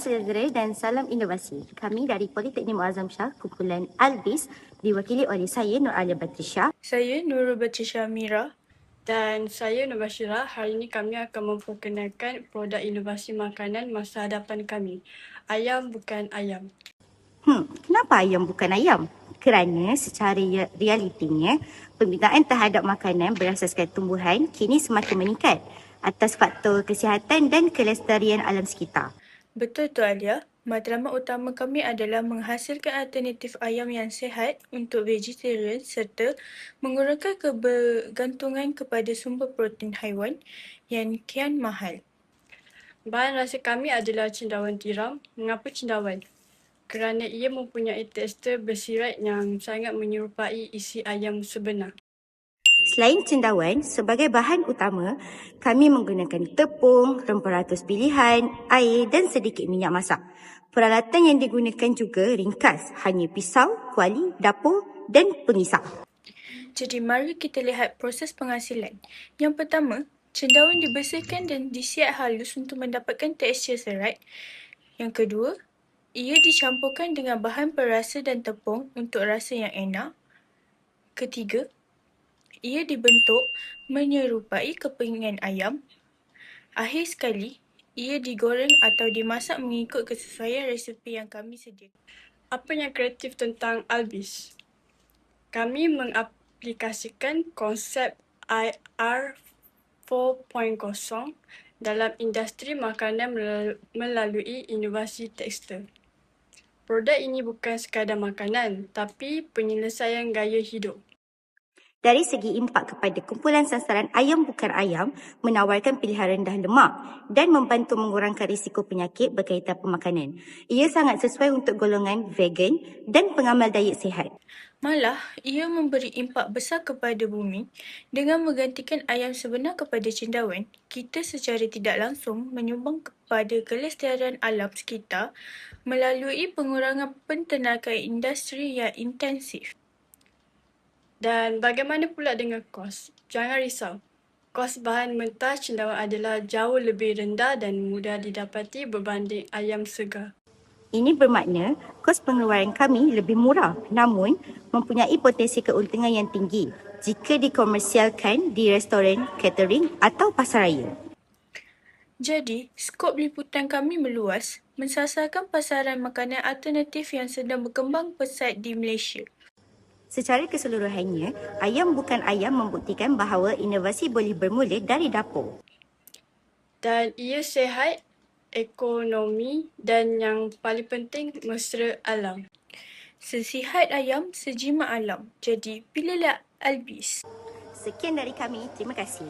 saudara dan salam inovasi. Kami dari Politeknik Muazzam Shah, kumpulan Albis, diwakili oleh saya Nur Alia Batrisya. Saya Nurul Batrisya Mira. Dan saya Nur Bashira. Hari ini kami akan memperkenalkan produk inovasi makanan masa hadapan kami. Ayam bukan ayam. Kenapa ayam bukan ayam? Kerana secara realitinya, pembinaan terhadap makanan berasaskan tumbuhan kini semakin meningkat atas faktor kesihatan dan kelestarian alam sekitar. Betul tu Alia. Matlamat utama kami adalah menghasilkan alternatif ayam yang sihat untuk vegetarian serta mengurangkan kebergantungan kepada sumber protein haiwan yang kian mahal. Bahan rasa kami adalah cendawan tiram. Mengapa cendawan? Kerana ia mempunyai tekstur bersirat yang sangat menyerupai isi ayam sebenar. Selain cendawan, sebagai bahan utama, kami menggunakan tepung, rempah ratus pilihan, air dan sedikit minyak masak. Peralatan yang digunakan juga ringkas, hanya pisau, kuali, dapur dan pengisap. Jadi mari kita lihat proses penghasilan. Yang pertama, cendawan dibersihkan dan disiap halus untuk mendapatkan tekstur serat. Yang kedua, ia dicampurkan dengan bahan perasa dan tepung untuk rasa yang enak. Ketiga, ia dibentuk menyerupai kepingan ayam. Akhir sekali, ia digoreng atau dimasak mengikut kesesuaian resipi yang kami sediakan. Apa yang kreatif tentang Albis? Kami mengaplikasikan konsep IR 4.0 dalam industri makanan melalui inovasi tekstil. Produk ini bukan sekadar makanan, tapi penyelesaian gaya hidup. Dari segi impak kepada kumpulan sasaran ayam bukan ayam, menawarkan pilihan rendah lemak dan membantu mengurangkan risiko penyakit berkaitan pemakanan. Ia sangat sesuai untuk golongan vegan dan pengamal diet sihat. Malah, ia memberi impak besar kepada bumi. Dengan menggantikan ayam sebenar kepada cendawan, kita secara tidak langsung menyumbang kepada kelestarian alam sekitar melalui pengurangan penternakan industri yang intensif. Dan bagaimana pula dengan kos? Jangan risau. Kos bahan mentah cendawan adalah jauh lebih rendah dan mudah didapati berbanding ayam segar. Ini bermakna kos pengeluaran kami lebih murah namun mempunyai potensi keuntungan yang tinggi jika dikomersialkan di restoran, catering atau pasaraya. Jadi, skop liputan kami meluas, mensasarkan pasaran makanan alternatif yang sedang berkembang pesat di Malaysia. Secara keseluruhannya, ayam bukan ayam membuktikan bahawa inovasi boleh bermula dari dapur. Dan ia sihat, ekonomi dan yang paling penting mesra alam. Sesihat ayam, sejimat alam. Jadi, pilihlah Albis. Sekian dari kami, terima kasih.